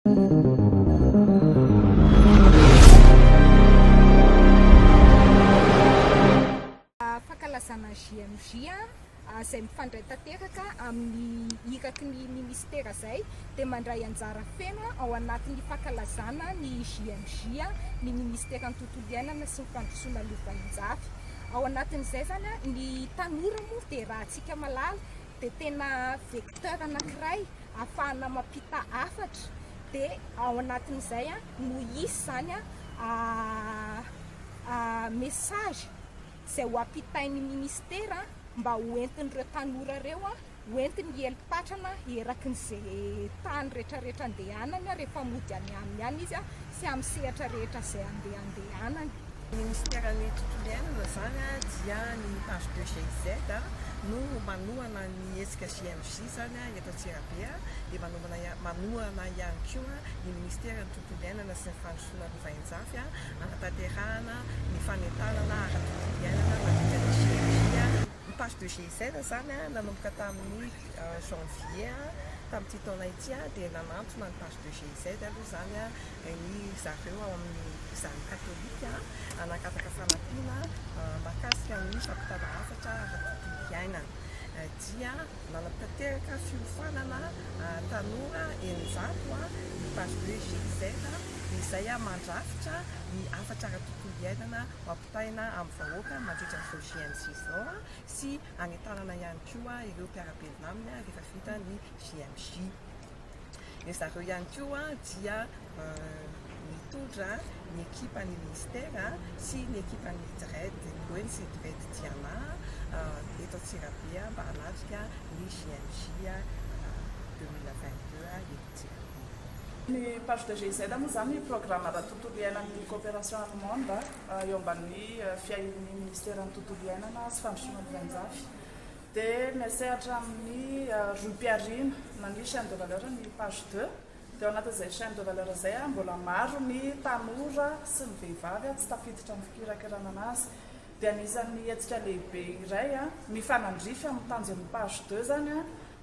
Fankalazana GMJ izay mifandray tanteraka amin'ny iraky ny ministera zay dia mandray anjara feno ao anatin'ny fankalazana ny GMJ ny ministeran'ny tontolo iainana sy ny fandrosoana lova-njafy. Ao anatin'izay zany ny tanora moa dia raha antsika malala dia tena vecteur anankiray ahafahana mampita hafatra, dia ao anatin'izay no isy zany message izay ho ampitain'ny ministera mba hoentin'ireo tanora ireo hoentiny hielipatrana erakin'izay tany rehetrarehetra andehanany rehefa mody any aminy any izy sy amin'ny sehatra rehetra izay andehanany. Ministeran'ny tontolo iainana zany dia ny page 2 GIZ no manohana ny hetsika GMJ zany eto Antsirabe, dia manohana ihany koa ny ministeran'ny tontolo iainana sy ny fandrosoana lova-njafy hanatanterahana ny fanentanana ara-tontolo iainana mandritra ny GMJ. Ny page 2 GIZ zany nanomboka tamin'ny janvier tamin'ity taona ity dia nanantona ny page 2 GIZ aloha zany ny zareo ao amin'ny izany katolika anakataka fanampiana mahakasika ny fampitana hafatra ara-tontolo iainana. Dia nanatanteraka fiofanana tanora eninjato ny page 2 GIZ izay mandrafitra ny hafatra ara-tontolo iainana mampitaina amin'ny vahoaka mandritra ny GMJ zao sy hanetanana ihany koa ireo mpiara-belona aminy rehefa vita ny GMJ. Ny zareo ihany koa dia mitondra ny ekipan'ny ministera sy ny ekipan'ny DRED ONC DRED Diana eto Antsirabe mba hanatrika ny GMJ 2022 eto Antsirabe. Ny page 2 GIZ moa zany programme ara-tontolo iainan'ny coopération allemande eo amban'ny fiain'ny ministeran'ny tontolo iainana sy fandrosoana lova-njafy. Dia misehatra amin'ny roa mpiarina nany chaîne de valeur ny page 2. Dia ao anatin'izay chaîne de valeur izay mbola maro ny tanora sy ny vehivavy tsy tafiditra amin'ny fikirakirana anazy. Dia anisan'ny hetsika lehibe iray mifanandrify amin'ny tanjon'ny page 2 zany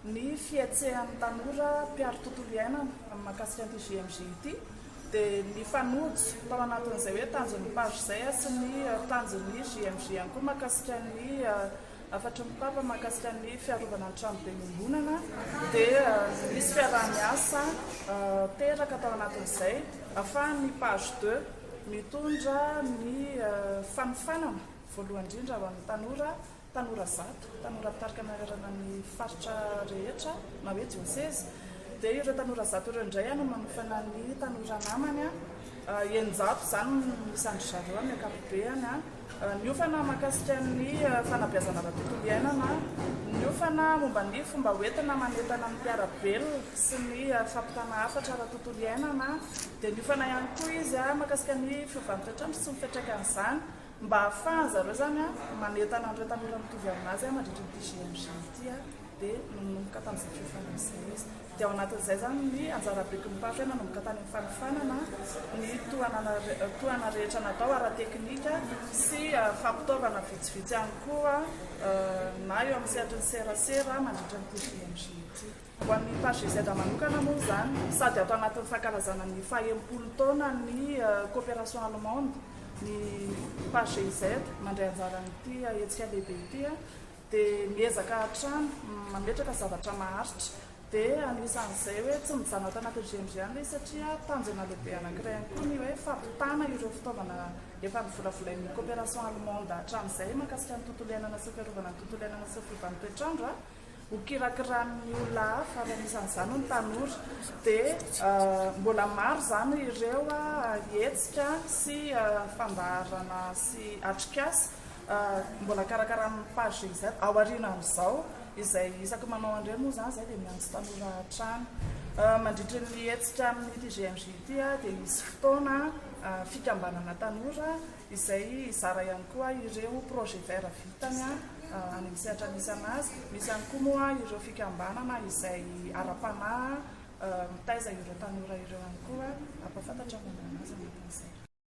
ny fietsehan'ny tanora mpiaro tontolo iainana amin'ny mahakasika an'ity GMJ ity. Dia ny fanojo tao anatin'izay hoe tanjon'ny page izay sy ny tanjon'ny GMJ ihany koa mahakasika ny afatry ny papa mahakasika ny fiarovana ny trano be miombonana. Dia misy fiarah-miasa teraka tao anatin'izay ahafahan'ny page 2 mitondra ny fanofanana voalohany indrindra ho an'ny tanora zato, tanora mpitarika narana ny faritra rehetra na hoe diocèse. Dia ireo tanora zato ireo indray no manofana ny tanora namany eninjato zany misandry zareo amin'ny ankapobeny niofana mahakasika ny fanabeazana ara-tontolo iainana, niofana momba ny fomba hoentina manentana amin'ny mpiara-belona sy ny fampitana hafatra ara-tontolo iainana. Dia niofana ihany koa izy mahakasika ny fiovany toetrandro sy ny fiantraikan'izany mba ahafahany zareo zany manentana an'ireo tanora mitovy aminazy mandritra n'ity GMJ ity. Dia nanomboka tamin'izay fiofana izay izy. Dia ao anatin'izay zany ny anjara bekin'ny page nanomboka tany amin'ny fanofanana ny tohana rehetra natao ara-teknika sy fampitaovana vitsivitsy ihany koa na eo amin'ny sehatry ny serasera mandritra n'ity GMJ ity. Ho an'ny page GIZ manokana moa zany sady atao anatin'ny fankalazana ny faha-empolo taona ny coopération allemande ny page GIZ mandray anjaran'ity hetsika lehibe ity. Dia miezaka hatrany mametraka zavatra maharitra. Dia anisan'izay hoe tsy mijanona ato anatin'ny GMJ ilay satria tanjona lehibe anankiray ihany koa ny hoe fampitana ireo fitaovana efa nivolavolain'ny coopération allemande hatramin'izay mahakasika ny tontolo iainana sy fiarovana ny tontolo iainana sy fiovany toetrandro ho kirakiran'ny olona hafa ary anisan'izany ny tanora. Dia mbola maro zany ireo hetsika sy fandaharana sy atrikasa mbola karakaran'ny page GIZ ao aoriana amin'izao izay isaky manao andreo moa zany izay dia miantso tanora hatrany mandritra ny hetsika amin'ity GMJ ity. Dia misy fotoana fikambanana tanora izay izara ihany koa ireo projet vert vitany any amin'ny sehatra misy anazy. Misy ihany koa moa ireo fikambanana izay ara-panahy mitaiza ireo tanora ireo ihany koa ampafantatra momba anazy anatin'izay.